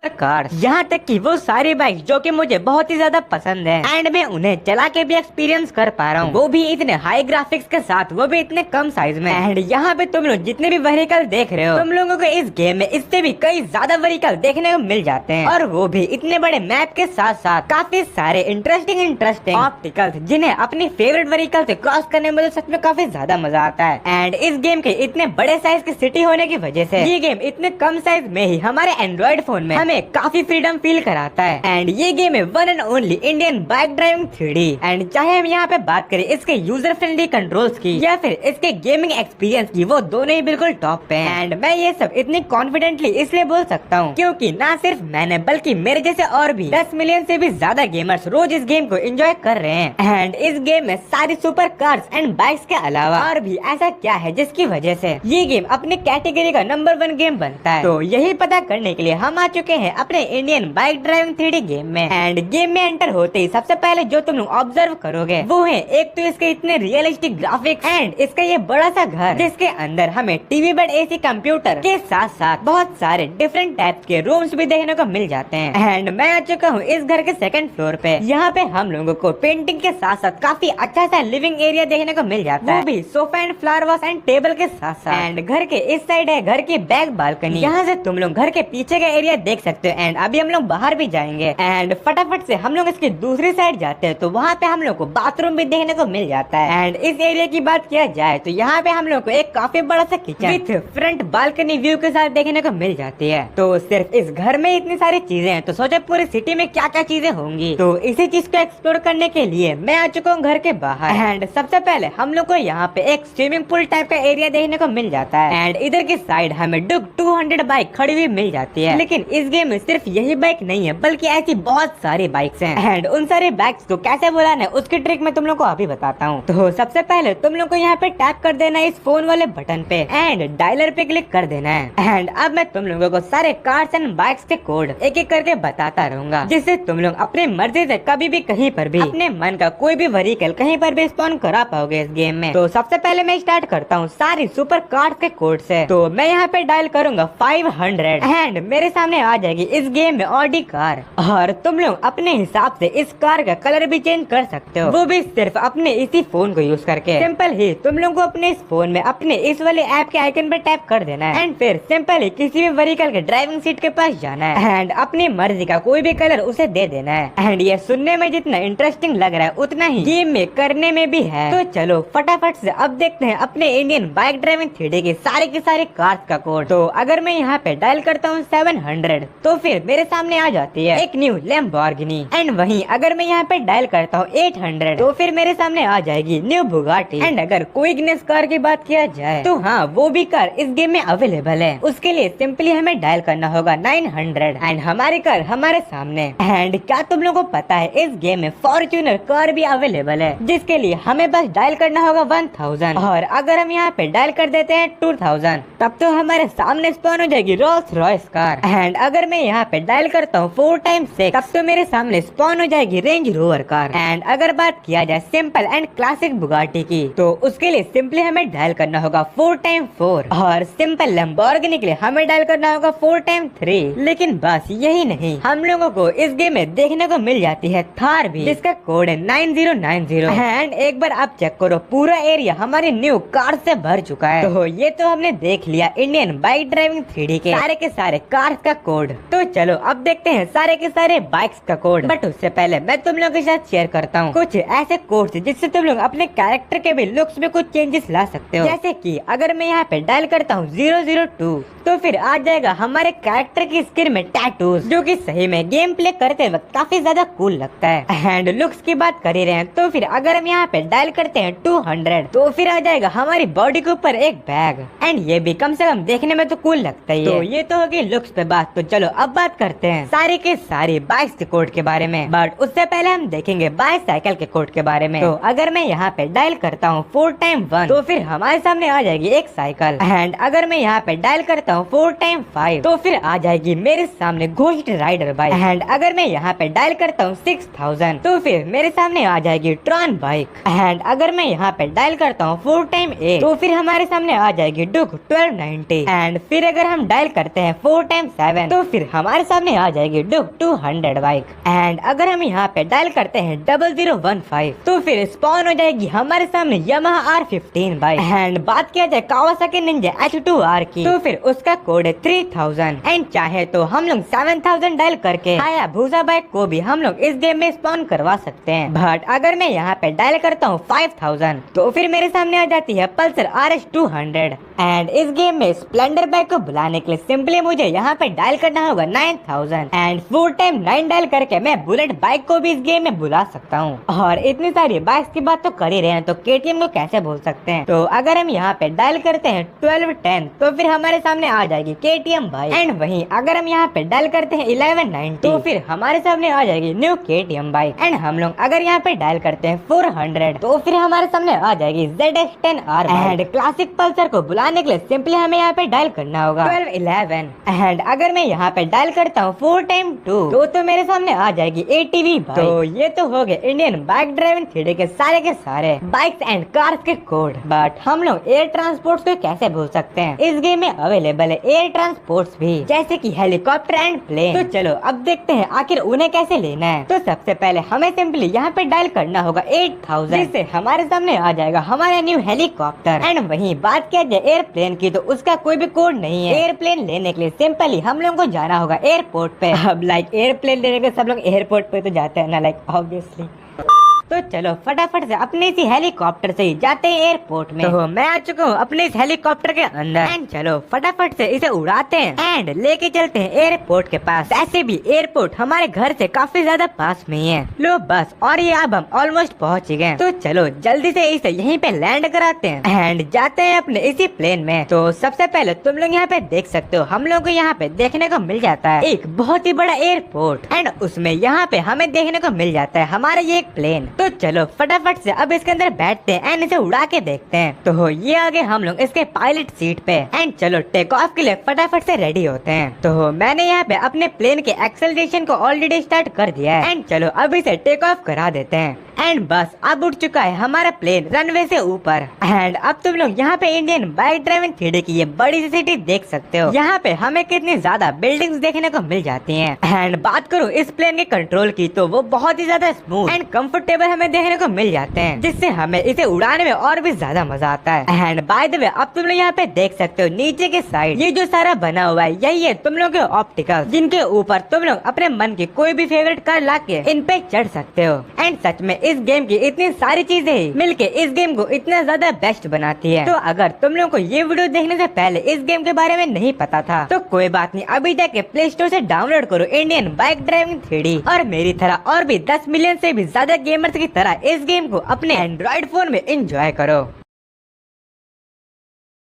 Car, यहाँ तक कि वो सारी बाइक जो कि मुझे बहुत ही ज्यादा पसंद है एंड मैं उन्हें चला के भी एक्सपीरियंस कर पा रहा हूँ, वो भी इतने हाई ग्राफिक्स के साथ, वो भी इतने कम साइज में। एंड यहाँ पे तुम लोग जितने भी व्हीकल देख रहे हो, तुम लोगों को इस गेम में इससे भी कई ज्यादा व्हीकल देखने को मिल जाते हैं, और वो भी इतने बड़े मैप के साथ साथ काफी सारे इंटरेस्टिंग ऑप्टिकल्स, जिन्हें अपनी फेवरेट व्हीकल से क्रॉस करने में सच में काफी ज्यादा मजा आता है। एंड इस गेम के इतने बड़े साइज की सिटी होने की वजह से ये गेम इतने कम साइज में ही हमारे एंड्रॉइड फोन में हमें काफी फ्रीडम फील कराता है। एंड ये गेम है one and only Indian bike driving 3D। And चाहे हम यहाँ पे बात करें इसके यूजर फ्रेंडली कंट्रोल्स की या फिर इसके गेमिंग एक्सपीरियंस की, वो दोनों ही बिल्कुल टॉप पे हैं। एंड मैं ये सब इतनी कॉन्फिडेंटली इसलिए बोल सकता हूँ क्योंकि ना सिर्फ मैंने बल्कि मेरे जैसे और भी 10 मिलियन से भी ज्यादा गेमर्स रोज इस गेम को एंजॉय कर रहे हैं। एंड इस गेम में सारी सुपर कार्स एंड बाइक्स के अलावा और भी ऐसा क्या है जिसकी वजह से ये गेम अपने कैटेगरी का नंबर 1 गेम बनता है। तो यही पता करने के लिए हम आ चुके हैं अपने Indian bike driving 3D game में। एंड गेम में एंटर होते ही सबसे पहले जो तुम लोग ऑब्जर्व करोगे वो है एक तो इसके इतने रियलिस्टिक ग्राफिक्स एंड इसका ये बड़ा सा घर जिसके अंदर हमें टीवी बेड एसी कंप्यूटर के साथ साथ बहुत सारे डिफरेंट टाइप के रूम्स भी देखने को मिल जाते हैं। एंड मैं आ चुका हूँ इस घर के सेकंड फ्लोर पे। यहाँ पे हम लोगों को पेंटिंग के साथ साथ काफी अच्छा सा लिविंग एरिया देखने को मिल जाता है, वो भी sofa and flower vase and table के साथ साथ। एंड घर के इस साइड है घर की बैक बालकनी, यहाँ से तुम लोग घर के पीछे का एरिया देख सकते हो। एंड अभी हम लोग बाहर भी जाएंगे एंड फटाफट से हम लोग इसकी दूसरी साइड जाते हैं तो वहाँ पे हम लोग को बाथरूम भी देखने को मिल जाता है। एंड इस एरिया की बात किया जाए तो यहाँ पे हम लोग को एक काफी बड़ा सा kitchen with front balcony view के साथ देखने को मिल जाती है। तो सिर्फ इस घर में इतनी सारी चीजें हैं तो सोचो पूरी सिटी में क्या क्या चीजें होंगी। तो इसी चीज को एक्सप्लोर करने के लिए मैं आ चुका हूँ घर के बाहर। एंड सबसे पहले हम लोग को यहाँ पे एक स्विमिंग पूल टाइप का एरिया देखने को मिल जाता है। एंड इधर की साइड हमें डुक 200 बाइक खड़ी हुई मिल जाती है। लेकिन इस गेम में सिर्फ यही बाइक नहीं है बल्कि ऐसी बहुत सारी बाइक्स हैं। एंड उन सारी बाइक्स को कैसे बुलाना है उसकी ट्रिक मैं तुम लोग को अभी बताता हूँ। तो सबसे पहले तुम लोग को यहाँ पे टैप कर देना है इस फोन वाले बटन पे एंड डायलर पे क्लिक कर देना है। एंड अब मैं तुम लोगों को सारे कार्स एंड बाइक्स के कोड एक एक करके बताता रहूंगा, जिससे तुम लोग अपनी मर्जी से कभी भी कहीं पर भी अपने मन का कोई भी व्हीकल कहीं पर भी स्पॉन करा पाओगे इस गेम में। तो सबसे पहले मैं स्टार्ट करता हूँ सारी सुपर कार्स के कोड से। तो मैं यहाँ पे डायल करूंगा 500 एंड मेरे सामने आ जाएगी इस गेम में ऑडी कार। और तुम लोग अपने हिसाब से इस कार का कलर भी चेंज कर सकते हो, वो भी सिर्फ अपने इसी फोन को यूज करके। सिंपल ही तुम लोग को अपने इस फोन में अपने इस वाले ऐप के आइकन पर टैप कर देना है एंड फिर सिंपल ही किसी भी व्हीकल के ड्राइविंग सीट के पास जाना है एंड अपनी मर्जी का कोई भी कलर उसे दे देना है। एंड ये सुनने में जितना इंटरेस्टिंग लग रहा है उतना ही गेम में करने में भी है। तो चलो फटाफट से अब देखते हैं अपने इंडियन बाइक ड्राइविंग 3D की सारे कार्स का कोड। तो अगर मैं यहाँ पे डायल करता हूँ 700 तो फिर मेरे सामने आ जाती है एक न्यू लैम्बोर्गिनी। एंड वहीं अगर मैं यहाँ पे डायल करता हूँ 800 तो फिर मेरे सामने आ जाएगी न्यू बुगाटी। एंड अगर कोई इग्निस कार की बात किया जाए तो हाँ वो भी कार इस गेम में अवेलेबल है। उसके लिए सिंपली हमें डायल करना होगा 900 एंड हमारी कार हमारे सामने। एंड क्या तुम लोगों को पता है इस गेम में फॉर्च्यूनर कार भी अवेलेबल है, जिसके लिए हमें बस डायल करना होगा 1000। और अगर हम यहाँ पे डायल कर देते हैं 2000 तब तो हमारे सामने स्पॉन हो जाएगी रोल्स रॉयस कार। एंड अगर मैं यहाँ पे डायल करता हूँ 4x6 तब तो मेरे सामने स्पॉन हो जाएगी रेंज रोवर कार। एंड अगर बात किया जाए सिंपल एंड क्लासिक बुगाटी की तो उसके लिए सिंपली हमें डायल करना होगा 4x4 और सिंपल लैम्बोर्गिनी के लिए हमें डायल करना होगा 4x3। लेकिन बस यही नहीं, हम लोगों को इस गेम में देखने को मिल जाती है थार भी, जिसका कोड है 9090। एंड एक बार आप चेक करो पूरा एरिया हमारी न्यू कार से भर चुका है। तो ये तो हमने देख लिया इंडियन बाइक ड्राइविंग 3D के सारे कार्स का कोड। तो चलो अब देखते हैं सारे के सारे बाइक्स का कोड। बट उससे पहले मैं तुम लोगों के साथ शेयर करता हूँ कुछ ऐसे कोड्स जिससे तुम लोग अपने कैरेक्टर के भी लुक्स में कुछ चेंजेस ला सकते हो। जैसे कि अगर मैं यहाँ पे डायल करता हूँ 002 तो फिर आ जाएगा हमारे कैरेक्टर की स्किन में टैटूज, जो कि सही में गेम प्ले करते वक्त काफी ज्यादा कूल लगता है। एंड लुक्स की बात कर ही रहे हैं तो फिर अगर हम यहाँ पे डायल करते हैं 200 तो फिर आ जाएगा हमारी बॉडी के ऊपर एक बैग। एंड ये भी कम से कम देखने में तो कूल लगता ही है। तो ये तो होगी लुक्स पे बात। तो चलो अब बात करते हैं सारी के सारी बाइक्स के कोड के बारे में। बट उससे पहले हम देखेंगे बाइसाइकिल के कोड के बारे में। तो अगर मैं यहाँ पे डायल करता हूँ 4x1 तो फिर हमारे सामने आ जाएगी एक साइकिल। एंड अगर मैं यहाँ पे डायल करता हूँ 4x5 तो फिर आ जाएगी मेरे सामने घोस्ट राइडर बाइक। एंड अगर मैं यहाँ पे डायल करता हूँ 6000 तो फिर मेरे सामने आ जाएगी ट्रॉन बाइक। एंड अगर मैं यहाँ पे डायल करता हूँ 4x8 तो फिर हमारे सामने आ जाएगी डुक 1290। एंड फिर अगर हम डायल करते हैं 4x7 तो फिर फिर हमारे सामने आ जाएगी डुक 200 बाइक। एंड अगर हम यहाँ पे डायल करते हैं 0015 तो फिर स्पॉन हो जाएगी हमारे सामने यामाहा R15 बाइक। एंड बात किया जाए कावासाकी निंजा H2R की तो फिर उसका कोड है 3000। एंड चाहे तो हम लोग 7000 डायल करके हायाबुसा बाइक को भी हम लोग इस गेम में स्पॉन करवा सकते हैं। बट अगर मैं यहाँ पे डायल करता हूँ 5000 तो फिर मेरे सामने आ जाती है पल्सर RS200। एंड इस गेम में स्प्लेंडर बाइक को बुलाने के लिए सिंपली मुझे यहाँ पे डायल करना होगा 9000। एंड 4 टाइम 9 डायल करके मैं बुलेट बाइक को भी इस गेम में बुला सकता हूँ। और इतनी सारी बाइक्स की बात तो कर ही रहे हैं तो KTM को कैसे भूल सकते हैं। तो अगर हम यहाँ पे डायल करते हैं 1210 तो फिर हमारे सामने आ जाएगी KTM बाइक। एंड वहीं अगर हम यहाँ पे डायल करते हैं 1190 तो फिर हमारे सामने आ जाएगी न्यू KTM बाइक। एंड हम लोग अगर यहाँ पे डायल करते हैं 400 तो फिर हमारे सामने आ जाएगी ZX10R। एंड क्लासिक पल्सर को बुलाने के लिए सिंपली हमें यहाँ पे डायल करना होगा 1211। एंड अगर मैं यहाँ पे डायल करता हूँ 4 टाइम 2 तो मेरे सामने आ जाएगी ATV बाइक। तो ये तो हो गए इंडियन बाइक ड्राइविंग थ्री के सारे बाइक्स एंड कार्स के कोड। बट हम लोग एयर ट्रांसपोर्ट को कैसे भूल सकते हैं। इस गेम में अवेलेबल है एयर ट्रांसपोर्ट भी जैसे कि हेलीकॉप्टर एंड प्लेन। तो चलो अब देखते हैं आखिर उन्हें कैसे लेना है। तो सबसे पहले हमें सिंपली यहाँ पे डायल करना होगा 8000 जिससे हमारे सामने आ जाएगा हमारा न्यू हेलीकॉप्टर। एंड वहीं बात किया जाए एयरप्लेन की तो उसका कोई भी कोड नहीं है। एयरप्लेन लेने के लिए सिंपली हम लोग को जाना होगा एयरपोर्ट पे। अब लाइक एयरप्लेन लेने के सब लोग एयरपोर्ट पे तो जाते हैं ना लाइक ऑब्वियसली। तो चलो फटाफट से अपने इसी हेलीकॉप्टर से ही जाते हैं एयरपोर्ट में। तो मैं आ चुका हूँ अपने इस हेलीकॉप्टर के अंदर। एंड चलो फटाफट से इसे उड़ाते हैं एंड लेके चलते हैं एयरपोर्ट के पास। ऐसे भी एयरपोर्ट हमारे घर से काफी ज्यादा पास में ही है। लो बस और ये अब हम ऑलमोस्ट पहुँच गए। तो चलो जल्दी से इसे यहीं पे लैंड कराते हैं एंड जाते हैं अपने इसी प्लेन में। तो सबसे पहले तुम लोग यहाँ पे देख सकते हो हम लोग को यहाँ पे देखने को मिल जाता है एक बहुत ही बड़ा एयरपोर्ट। एंड उसमें यहाँ पे हमें देखने को मिल जाता है हमारा ये एक प्लेन। तो चलो फटाफट से अब इसके अंदर बैठते हैं एंड इसे उड़ा के देखते हैं। तो ये आगे हम लोग इसके पायलट सीट पे। एंड चलो टेक ऑफ के लिए फटाफट से रेडी होते हैं। तो मैंने यहाँ पे अपने प्लेन के एक्सेलरेशन को ऑलरेडी स्टार्ट कर दिया है। एंड चलो अब इसे टेक ऑफ करा देते हैं। एंड बस अब उठ चुका है हमारा प्लेन रनवे से ऊपर। एंड अब तुम लोग यहाँ पे इंडियन बाइक ड्राइविंग थ्री की ये बड़ी सी सिटी देख सकते हो। यहाँ पे हमें कितनी ज्यादा बिल्डिंग्स देखने को मिल जाती हैं। एंड बात करूँ इस प्लेन के कंट्रोल की तो वो बहुत ही ज्यादा स्मूथ एंड कंफर्टेबल हमें देखने को मिल जाते हैं जिससे हमें इसे उड़ाने में और भी ज्यादा मजा आता है। एंड बाय द वे अब तुम लोग यहाँ पे देख सकते हो नीचे के साइड ये जो सारा बना हुआ है यही है तुम लोग के ऑप्टिकल जिनके ऊपर तुम लोग अपने मन की कोई भी फेवरेट कार लाके इन पे चढ़ सकते हो। एंड सच में इस गेम की इतनी सारी चीजें मिलके इस गेम को इतना ज्यादा बेस्ट बनाती है। तो अगर तुम लोगों को ये वीडियो देखने से पहले इस गेम के बारे में नहीं पता था तो कोई बात नहीं, अभी जाके प्ले स्टोर से डाउनलोड करो इंडियन बाइक ड्राइविंग 3D और मेरी तरह और भी 10 मिलियन से भी ज्यादा गेमर्स की तरह इस गेम को अपने एंड्रॉइड फोन में एंजॉय करो।